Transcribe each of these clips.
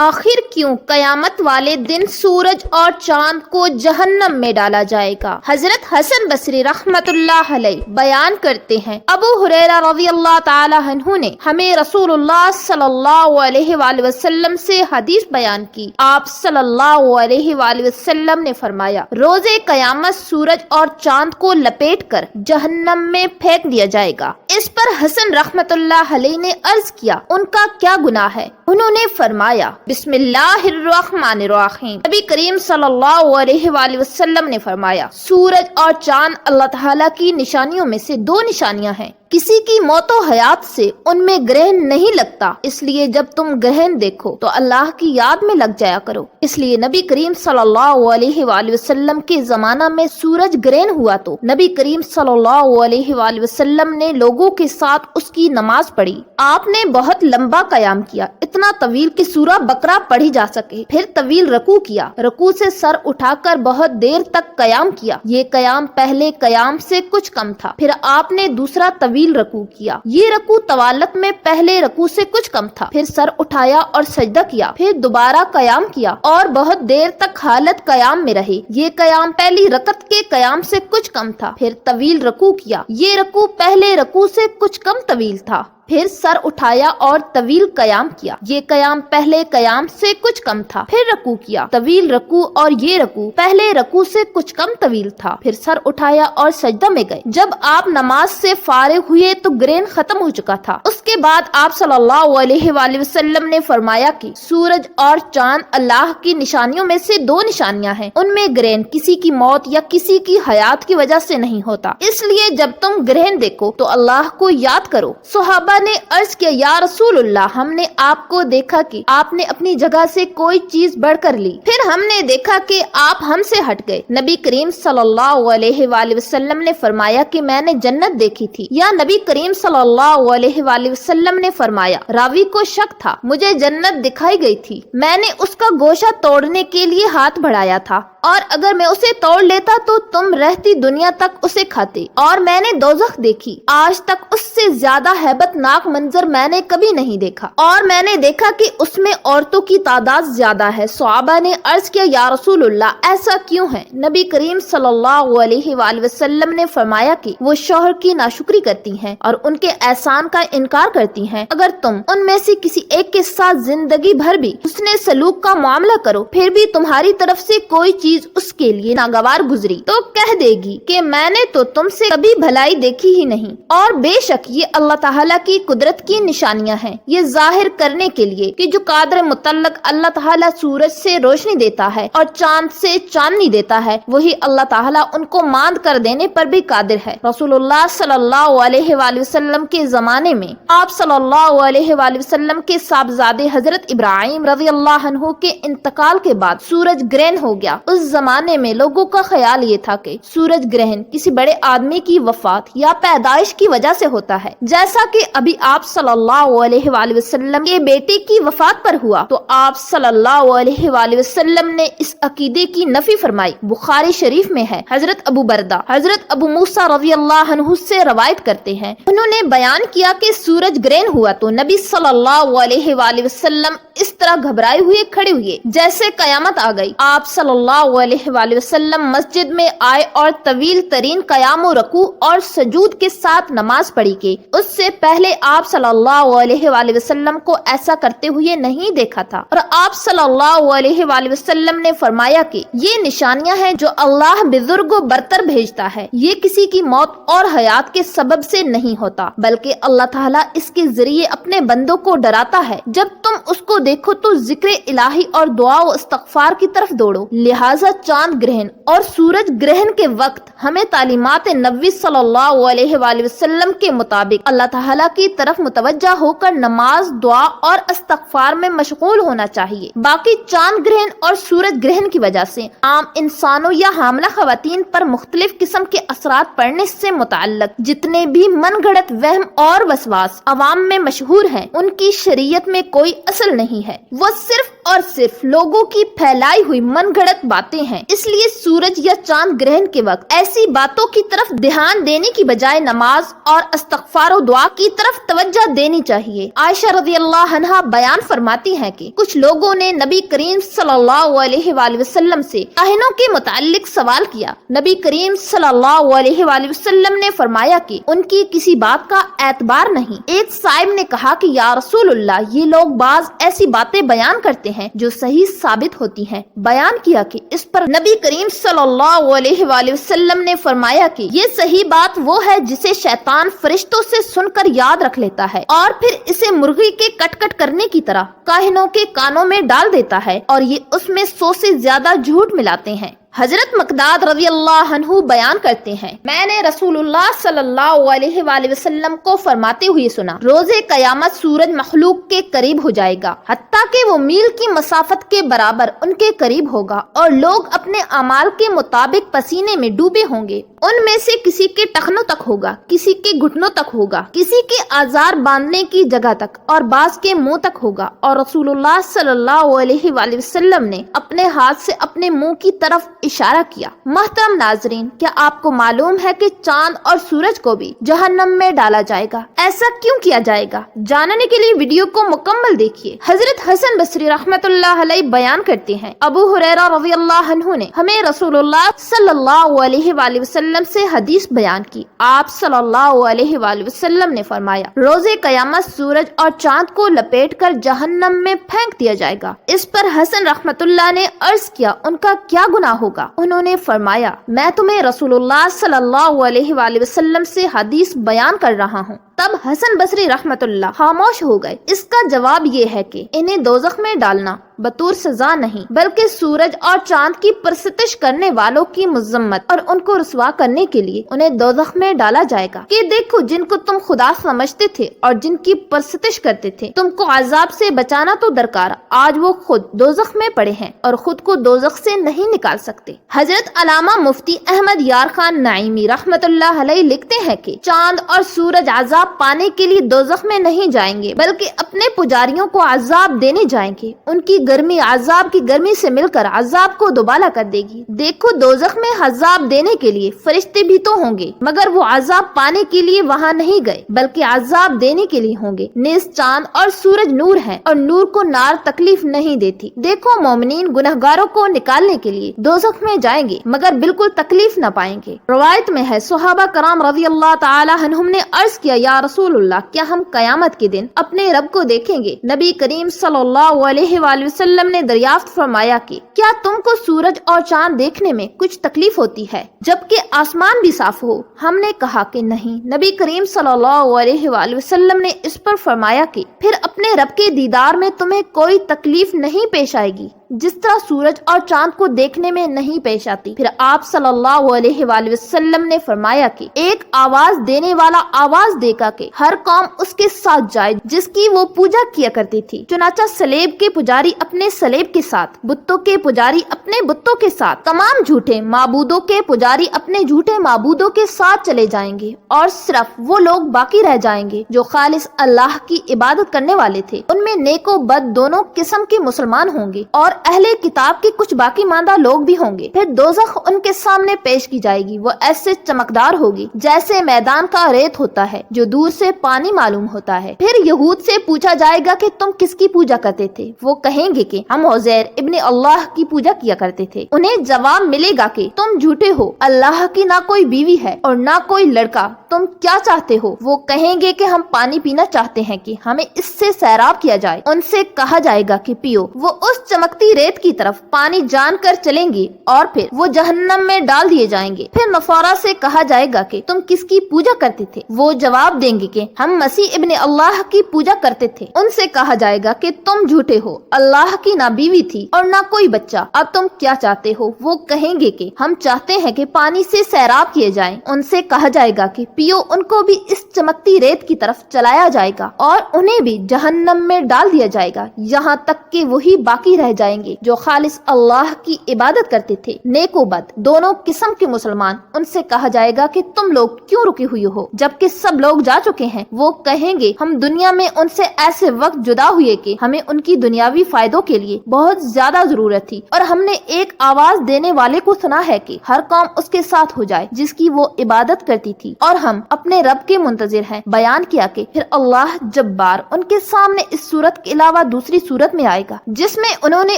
آخر کیوں قیامت والے دن سورج اور چاند کو جہنم میں ڈالا جائے گا؟ حضرت حسن بصری رحمت اللہ علیہ بیان کرتے ہیں، ابو ہریرہ رضی اللہ تعالی عنہ نے ہمیں رسول اللہ صلی اللہ علیہ وآلہ وسلم سے حدیث بیان کی۔ آپ صلی اللہ علیہ وآلہ وسلم نے فرمایا، روز قیامت سورج اور چاند کو لپیٹ کر جہنم میں پھینک دیا جائے گا۔ اس پر حسن رحمت اللہ علیہ نے عرض کیا، ان کا کیا گناہ ہے؟ انہوں نے فرمایا، بسم اللہ الرحمن الرحیم۔ نبی کریم صلی اللہ علیہ وآلہ وسلم نے فرمایا، سورج اور چاند اللہ تعالیٰ کی نشانیوں میں سے دو نشانیاں ہیں، کسی کی موت و حیات سے ان میں گرہن نہیں لگتا، اس لیے جب تم گرہن دیکھو تو اللہ کی یاد میں لگ جایا کرو۔ اس لیے نبی کریم صلی اللہ علیہ وآلہ وسلم کے زمانہ میں سورج گرہن ہوا تو نبی کریم صلی اللہ علیہ وآلہ وسلم نے لوگوں کے ساتھ اس کی نماز پڑھی۔ آپ نے بہت لمبا قیام کیا، اتنا طویل کہ سورہ بقرہ پڑھی جا سکے، پھر طویل رکوع کیا، رکوع سے سر اٹھا کر بہت دیر تک قیام کیا۔ یہ قیام پہلے قیام سے کچھ کم تھا۔ پھر آپ نے دوسرا طویل رکوع کیا، یہ رکوع طوالت میں پہلے رکوع سے کچھ کم تھا۔ پھر سر اٹھایا اور سجدہ کیا، پھر دوبارہ قیام کیا اور بہت دیر تک حالت قیام میں رہے۔ یہ قیام پہلی رکعت کے قیام سے کچھ کم تھا۔ پھر طویل رکوع کیا، یہ رکوع پہلے رکوع سے کچھ کم طویل تھا۔ پھر سر اٹھایا اور طویل قیام کیا، یہ قیام پہلے قیام سے کچھ کم تھا۔ پھر رکوع کیا، طویل رکوع، اور یہ رکوع پہلے رکوع سے کچھ کم طویل تھا۔ پھر سر اٹھایا اور سجدہ میں گئے۔ جب آپ نماز سے فارغ ہوئے تو گرہن ختم ہو چکا تھا۔ اس کے بعد آپ صلی اللہ علیہ وآلہ وسلم نے فرمایا کہ سورج اور چاند اللہ کی نشانیوں میں سے دو نشانیاں ہیں، ان میں گرہن کسی کی موت یا کسی کی حیات کی وجہ سے نہیں ہوتا، اس لیے جب تم گرہن دیکھو تو اللہ کو یاد کرو۔ صحابہ نے عرض کیا، یا رسول اللہ، ہم نے آپ کو دیکھا کہ آپ نے اپنی جگہ سے کوئی چیز بڑھ کر لی، پھر ہم نے دیکھا کہ آپ ہم سے ہٹ گئے۔ نبی کریم صلی اللہ علیہ وآلہ وسلم نے فرمایا کہ میں نے جنت دیکھی تھی، یا نبی کریم صلی اللہ علیہ وآلہ وسلم نے فرمایا، راوی کو شک تھا، مجھے جنت دکھائی گئی تھی، میں نے اس کا گوشہ توڑنے کے لیے ہاتھ بڑھایا تھا، اور اگر میں اسے توڑ لیتا تو تم رہتی دنیا تک اسے کھاتے، اور میں نے دوزخ دیکھی، آج تک اس سے زیادہ ہیبت ناک منظر میں نے کبھی نہیں دیکھا، اور میں نے دیکھا کہ اس میں عورتوں کی تعداد زیادہ ہے۔ صحابہ نے عرض کیا، یا رسول اللہ، ایسا کیوں ہے؟ نبی کریم صلی اللہ علیہ وآلہ وسلم نے فرمایا کہ وہ شوہر کی ناشکری کرتی ہیں اور ان کے احسان کا انکار کرتی ہیں۔ اگر تم ان میں سے کسی ایک کے ساتھ زندگی بھر بھی حسن سلوک کا معاملہ کرو، پھر بھی تمہاری طرف سے کوئی چیز اس کے لیے ناگوار گزری، تو کہہ دے گی کہ میں نے تو تم سے کبھی بھلائی دیکھی ہی نہیں، اور بے شک یہ اللہ تعالیٰ کی قدرت کی نشانیاں ہیں، یہ ظاہر کرنے کے لیے کہ جو قادر مطلق اللہ تعالیٰ سورج سے روشنی دیتا ہے اور چاند سے چاندنی دیتا ہے، وہی اللہ تعالیٰ ان کو ماند کر دینے پر بھی قادر ہے۔ رسول اللہ صلی اللہ علیہ وآلہ وسلم کے زمانے میں آپ صلی اللہ علیہ وآلہ وسلم کے صاحبزادے حضرت ابراہیم رضی اللہ عنہ کے انتقال کے بعد سورج گرہن ہو گیا۔ اس زمانے میں لوگوں کا خیال یہ تھا کہ سورج گرہن کسی بڑے آدمی کی وفات یا پیدائش کی وجہ سے ہوتا ہے، جیسا کہ ابھی آپ صلی اللہ علیہ وآلہ وسلم کے بیٹے کی وفات پر ہوا، تو آپ صلی اللہ علیہ وآلہ وسلم نے اس عقیدے کی نفی فرمائی۔ بخاری شریف میں ہے، حضرت ابو بردہ حضرت ابو موسیٰ رضی اللہ عنہ سے روایت کرتے ہیں، انہوں نے بیان کیا کہ سورج گرہن ہوا تو نبی صلی اللہ علیہ وآلہ وسلم اس طرح گھبرائے ہوئے کھڑے ہوئے جیسے قیامت آ گئی۔ آپ صلی اللہ علیہ وآلہ وسلم مسجد میں آئے اور طویل ترین قیام و رکوع اور سجود کے ساتھ نماز پڑھی کہ اس سے پہلے آپ صلی اللہ علیہ وآلہ وسلم کو ایسا کرتے ہوئے نہیں دیکھا تھا، اور آپ صلی اللہ علیہ وآلہ وسلم نے فرمایا کہ یہ نشانیاں ہیں جو اللہ بزرگ و برتر بھیجتا ہے، یہ کسی کی موت اور حیات کے سبب سے نہیں ہوتا، بلکہ اللہ تعالیٰ اس کے ذریعے اپنے بندوں کو ڈراتا ہے۔ جب تم اس کو دیکھو تو ذکر الہی اور دعا و استغفار کی طرف دوڑو۔ لہٰذا چاند گرہن اور سورج گرہن کے وقت ہمیں تعلیمات نبوی صلی اللہ علیہ وآلہ وسلم کے مطابق اللہ تعالیٰ کی طرف متوجہ ہو کر نماز، دعا اور استغفار میں مشغول ہونا چاہیے۔ باقی چاند گرہن اور سورج گرہن کی وجہ سے عام انسانوں یا حاملہ خواتین پر مختلف قسم کے اثرات پڑنے سے متعلق جتنے بھی من گھڑت وہم اور وسواس عوام میں مشہور ہیں، ان کی شریعت میں کوئی اصل نہیں ہے، وہ صرف اور صرف لوگوں کی پھیلائی ہوئی من گھڑت باتیں ہیں، اس لیے سورج یا چاند گرہن کے وقت ایسی باتوں کی طرف دھیان دینے کی بجائے نماز اور استغفار و دعا کی طرف توجہ دینی چاہیے۔ عائشہ رضی اللہ عنہا بیان فرماتی ہیں کہ کچھ لوگوں نے نبی کریم صلی اللہ علیہ وآلہ وسلم سے کاہنوں کے متعلق سوال کیا۔ نبی کریم صلی اللہ علیہ وآلہ وسلم نے فرمایا کہ ان کی کسی بات کا اعتبار نہیں۔ ایک صاحب نے کہا کہ یا رسول اللہ، یہ لوگ بعض ایسی باتیں بیان کرتے ہیں جو صحیح ثابت ہوتی ہیں۔ بیان کیا کہ اس پر نبی کریم صلی اللہ علیہ وآلہ وسلم نے فرمایا کہ یہ صحیح بات وہ ہے جسے شیطان فرشتوں سے سن کر یاد رکھ لیتا ہے اور پھر اسے مرغی کے کٹ کٹ کرنے کی طرح کاہنوں کے کانوں میں ڈال دیتا ہے، اور یہ اس میں 100 سے زیادہ جھوٹ ملاتے ہیں۔ حضرت مقداد رضی اللہ عنہ بیان کرتے ہیں، میں نے رسول اللہ صلی اللہ علیہ وآلہ وسلم کو فرماتے ہوئے سنا، روز قیامت سورج مخلوق کے قریب ہو جائے گا، حتیٰ کہ وہ میل کی مسافت کے برابر ان کے قریب ہوگا، اور لوگ اپنے اعمال کے مطابق پسینے میں ڈوبے ہوں گے۔ ان میں سے کسی کے ٹخنوں تک ہوگا، کسی کے گھٹنوں تک ہوگا، کسی کے آزار باندھنے کی جگہ تک، اور بعض کے منہ تک ہوگا۔ اور رسول اللہ صلی اللہ علیہ وآلہ وسلم نے اپنے ہاتھ سے اپنے منہ کی طرف اشارہ کیا۔ محترم ناظرین، کیا آپ کو معلوم ہے کہ چاند اور سورج کو بھی جہنم میں ڈالا جائے گا؟ ایسا کیوں کیا جائے گا؟ جاننے کے لیے ویڈیو کو مکمل دیکھیے۔ حضرت حسن بصری رحمت اللہ علیہ بیان کرتے ہیں، ابو ہریرہ رضی اللہ عنہ نے ہمیں رسول اللہ صلی اللہ علیہ وآلہ وسلم سے حدیث بیان کی۔ آپ صلی اللہ علیہ وآلہ وسلم نے فرمایا، روز قیامت سورج اور چاند کو لپیٹ کر جہنم میں پھینک دیا جائے گا۔ اس پر حسن رحمت اللہ نے عرض کیا، ان کا کیا گناہ ہوگا؟ انہوں نے فرمایا، میں تمہیں رسول اللہ صلی اللہ علیہ وآلہ وسلم سے حدیث بیان کر رہا ہوں۔ تب حسن بصری رحمت اللہ خاموش ہو گئے۔ اس کا جواب یہ ہے کہ انہیں دوزخ میں ڈالنا بطور سزا نہیں، بلکہ سورج اور چاند کی پرستش کرنے والوں کی مذمت اور ان کو رسوا کرنے کے لیے انہیں دوزخ میں ڈالا جائے گا کہ دیکھو، جن کو تم خدا سمجھتے تھے اور جن کی پرستش کرتے تھے، تم کو عذاب سے بچانا تو درکار، آج وہ خود دوزخ میں پڑے ہیں اور خود کو دوزخ سے نہیں نکال سکتے۔ حضرت علامہ مفتی احمد یار خان نعیمی رحمت اللہ علیہ لکھتے ہیں کہ چاند اور سورج عذاب پانے کے لیے دوزخ میں نہیں جائیں گے، بلکہ اپنے پجاریوں کو عذاب دینے جائیں گے۔ ان کی گرمی عذاب کی گرمی سے مل کر عذاب کو دوبالا کر دے گی۔ دیکھو، دوزخ میں عذاب دینے کے لیے فرشتے بھی تو ہوں گے، مگر وہ عذاب پانے کے لیے وہاں نہیں گئے، بلکہ عذاب دینے کے لیے ہوں گے۔ نیز چاند اور سورج نور ہیں، اور نور کو نار تکلیف نہیں دیتی۔ دیکھو، مومنین گنہگاروں کو نکالنے کے لیے دوزخ میں جائیں گے، مگر بالکل تکلیف نہ پائیں گے۔ روایت میں ہے، صحابہ کرام رضی اللہ تعالی عنہم نے عرض کیا، یا رسول اللہ، کیا ہم قیامت کے دن اپنے رب کو دیکھیں گے؟ نبی کریم صلی اللہ علیہ وآلہ وسلم نے دریافت فرمایا کہ کیا تم کو سورج اور چاند دیکھنے میں کچھ تکلیف ہوتی ہے جبکہ آسمان بھی صاف ہو؟ ہم نے کہا کہ نہیں۔ نبی کریم صلی اللہ علیہ وآلہ وسلم نے اس پر فرمایا کہ پھر اپنے رب کے دیدار میں تمہیں کوئی تکلیف نہیں پیش آئے گی جس طرح سورج اور چاند کو دیکھنے میں نہیں پیش آتی۔ پھر آپ صلی اللہ علیہ وآلہ وسلم نے فرمایا کہ ایک آواز دینے والا آواز دے گا کہ ہر قوم اس کے ساتھ جائے جس کی وہ پوجا کیا کرتی تھی۔ چنانچہ سلیب کے پجاری اپنے سلیب کے ساتھ، بتوں کے پجاری اپنے بتوں کے ساتھ، تمام جھوٹے معبودوں کے پجاری اپنے جھوٹے معبودوں کے ساتھ چلے جائیں گے، اور صرف وہ لوگ باقی رہ جائیں گے جو خالص اللہ کی عبادت کرنے والے تھے۔ ان میں نیک و بد دونوں قسم کے مسلمان ہوں گے، اور اہل کتاب کے کچھ باقی ماندہ لوگ بھی ہوں گے۔ پھر دوزخ ان کے سامنے پیش کی جائے گی، وہ ایسے چمکدار ہوگی جیسے میدان کا ریت ہوتا ہے جو دور سے پانی معلوم ہوتا ہے۔ پھر یہود سے پوچھا جائے گا کہ تم کس کی پوجا کرتے تھے؟ وہ کہیں گے کہ ہم عزیر ابن اللہ کی پوجا کیا کرتے تھے۔ انہیں جواب ملے گا کہ تم جھوٹے ہو، اللہ کی نہ کوئی بیوی ہے اور نہ کوئی لڑکا، تم کیا چاہتے ہو؟ وہ کہیں گے کہ ہم پانی پینا چاہتے ہیں کہ ہمیں اس سے سیراب کیا جائے۔ ان سے کہا جائے گا کہ پیو۔ وہ اس چمکتی ریت کی طرف پانی جان کر چلیں گے، اور پھر وہ جہنم میں ڈال دیے جائیں گے۔ پھر نصارہ سے کہا جائے گا کہ تم کس کی پوجا کرتے تھے؟ وہ جواب دیں گے کہ ہم مسیح ابن اللہ کی پوجا کرتے تھے۔ ان سے کہا جائے گا کہ تم جھوٹے ہو، اللہ کی نہ بیوی تھی اور نہ کوئی بچہ، اب تم کیا چاہتے ہو؟ وہ کہیں گے کہ ہم چاہتے ہیں کہ پانی سے سیراب کیے جائیں۔ ان سے کہا جائے گا کہ پیو ان کو بھی اس چمکتی ریت کی طرف چلایا جائے گا اور انہیں بھی جہنم میں ڈال دیا جائے گا، یہاں تک کہ وہی باقی رہ جائیں گے جو خالص اللہ کی عبادت کرتے تھے۔ نیک و بد دونوں قسم کے مسلمان، ان سے کہا جائے گا کہ تم لوگ کیوں رکے ہوئے ہو جبکہ سب لوگ جا چکے ہیں؟ وہ کہیں گے ہم دنیا میں ان سے ایسے وقت جدا ہوئے کہ ہمیں ان کی دنیاوی فائدوں کے لیے بہت زیادہ ضرورت تھی، اور ہم نے ایک آواز دینے والے کو سنا ہے کہ ہر قوم اس کے ساتھ ہو جائے جس کی وہ عبادت کرتی تھی، اور ہم اپنے رب کے منتظر ہیں۔ بیان کیا کہ پھر اللہ جبار ان کے سامنے اس صورت کے علاوہ دوسری صورت میں آئے گا جس میں انہوں نے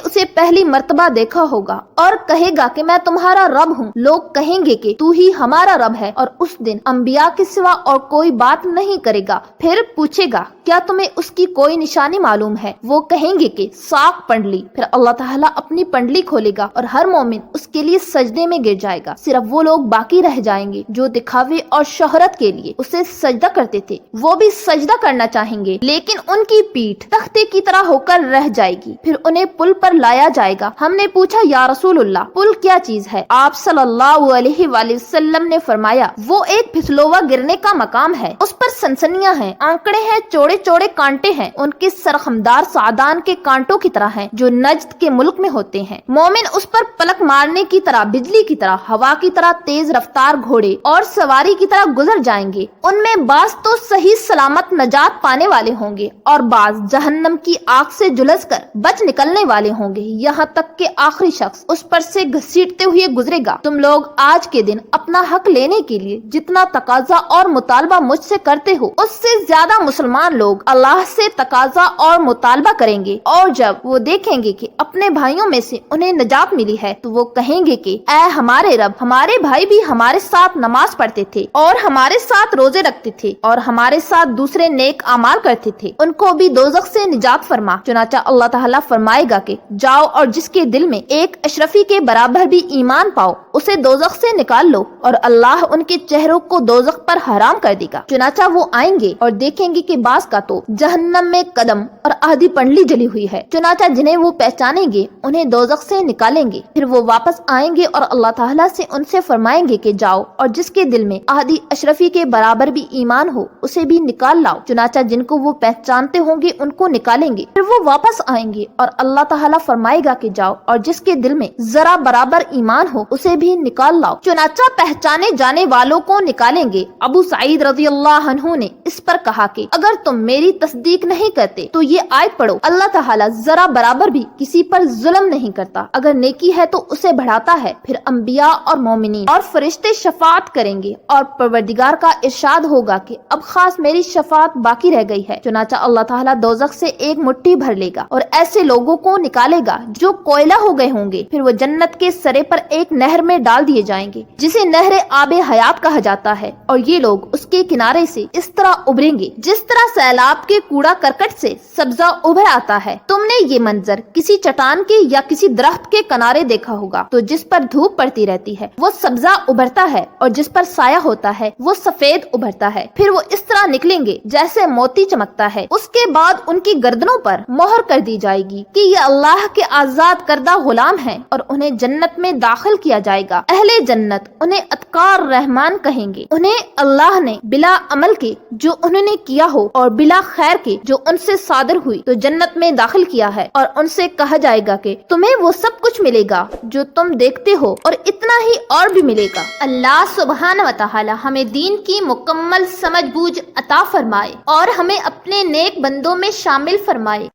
اسے پہلی مرتبہ دیکھا ہوگا، اور کہے گا کہ میں تمہارا رب ہوں۔ لوگ کہیں گے کہ تو ہی ہمارا رب ہے، اور اس دن انبیاء کے سوا اور کوئی بات نہیں کرے گا۔ پھر پوچھے گا کیا تمہیں اس کی کوئی نشانی معلوم ہے؟ وہ کہیں گے کہ ساق پنڈلی۔ پھر اللہ تعالیٰ اپنی پنڈلی کھولے گا اور ہر مومن اس کے لیے سجدے میں گر جائے گا، صرف وہ لوگ باقی رہ جائیں گے جو دکھاوے اور شہرت کے لیے اسے سجدہ کرتے تھے۔ وہ بھی سجدہ کرنا چاہیں گے لیکن ان کی پیٹھ تختے کی طرح ہو کر رہ جائے گی۔ پھر انہیں پل پر لایا جائے گا۔ ہم نے پوچھا یا رسول اللہ پل کیا چیز ہے؟ آپ صلی اللہ علیہ وآلہ وسلم نے فرمایا وہ ایک پھسلوا گرنے کا مقام ہے، اس پر سنسنیاں ہیں، آنکڑے ہیں، چوڑے چوڑے کانٹے ہیں، ان کے سرخمدار سعدان کے کانٹوں کی طرح ہیں جو نجد کے ملک میں ہوتے ہیں۔ مومن اس پر پلک مارنے کی طرح، بجلی کی طرح، ہوا کی طرح تیز رفتار گھوڑے اور سواری کی طرح گزر جائیں گے۔ ان میں بعض تو صحیح سلامت نجات پانے والے ہوں گے اور بعض جہنم کی آگ سے جلس کر بچ نکلنے والے ہوں گے، یہاں تک کہ آخری شخص اس پر سے گھسیٹتے ہوئے گزرے گا۔ تم لوگ آج کے دن اپنا حق لینے کے لیے جتنا تقاضا اور مطالبہ مجھ سے کرتے ہو اس سے زیادہ مسلمان لوگ اللہ سے تقاضا اور مطالبہ کریں گے، اور جب وہ دیکھیں گے کہ اپنے بھائیوں میں سے انہیں نجات ملی ہے تو وہ کہیں گے کہ اے ہمارے رب، ہمارے بھائی بھی ہمارے ساتھ نماز پڑھتے تھے اور ہمارے ساتھ روزے رکھتے تھے اور ہمارے ساتھ دوسرے نیک اعمال کرتے تھے، ان کو بھی دوزخ سے نجات فرما۔ چنانچہ اللہ تعالیٰ فرمائے گا کہ جاؤ اور جس کے دل میں ایک اشرفی کے برابر بھی ایمان پاؤ اسے دوزخ سے نکال لو، اور اللہ ان کے چہروں کو دوزخ پر حرام کر دے گا۔ چنانچہ وہ آئیں گے اور دیکھیں گے کہ بعض کا تو جہنم میں قدم اور آدھی پنڈلی جلی ہوئی ہے، چنانچہ جنہیں وہ پہچانیں گے انہیں دوزخ سے نکالیں گے۔ پھر وہ واپس آئیں گے اور اللہ تعالیٰ سے ان سے فرمائیں گے کہ جاؤ اور جس کے دل میں آدھی اشرفی کے برابر بھی ایمان ہو اسے بھی نکال لاؤ، چنانچہ جن کو وہ پہچانتے ہوں گے ان کو نکالیں گے۔ پھر وہ واپس آئیں گے اور اللہ تعالیٰ فرمائے گا کہ جاؤ اور جس کے دل میں ذرا برابر ایمان ہو اسے بھی نکال لاؤ، چنانچہ پہچانے جانے والوں کو نکالیں گے۔ ابو سعید رضی اللہ عنہ نے اس پر کہا کہ اگر تم میری تصدیق نہیں کرتے تو یہ آیت پڑھو، اللہ تعالیٰ ذرا برابر بھی کسی پر ظلم نہیں کرتا، اگر نیکی ہے تو اسے بڑھاتا ہے۔ پھر انبیاء اور مومنین اور فرشتے شفاعت کریں گے اور پروردگار کا ارشاد ہوگا کہ اب خاص میری شفاعت باقی رہ گئی ہے، چنانچہ اللہ تعالیٰ دوزخ سے ایک مٹھی بھر لے گا اور ایسے لوگوں کو نکالے گا جو کوئلہ ہو گئے ہوں گے۔ پھر وہ جنت کے سرے پر ایک نہر میں ڈال دیے جائیں گے جسے نہر آب حیات کہا جاتا ہے، اور یہ لوگ اس کے کنارے سے اس طرح ابھریں گے جس طرح سیلاب کے کوڑا کرکٹ سے سبزہ ابھر آتا ہے۔ تم نے یہ منظر کسی چٹان کے یا کسی درخت کے کنارے دیکھا ہوگا، تو جس پر دھوپ پڑتی رہتی ہے وہ سبزہ ابھرتا ہے اور جس پر سایہ ہوتا ہے وہ سفید ابھرتا ہے۔ پھر وہ اس طرح نکلیں گے جیسے موتی چمکتا ہے، اس کے بعد ان کی گردنوں پر مہر کر دی جائے گی کہ یہ اللہ کے آزاد کردہ غلام ہیں، اور انہیں جنت میں داخل کیا جائے گا۔ اہل جنت انہیں اتقار رحمان کہیں گے، انہیں اللہ نے بلا عمل کے جو انہوں نے کیا ہو اور بلا خیر کے جو ان سے صادر ہوئی تو جنت میں داخل کیا ہے، اور ان سے کہا جائے گا کہ تمہیں وہ سب کچھ ملے گا جو تم دیکھتے ہو اور اتنا ہی اور بھی ملے گا۔ اللہ سبحانہ و تعالی ہمیں دین کی مکمل سمجھ بوجھ عطا فرمائے اور ہمیں اپنے نیک بندوں میں شامل فرمائے۔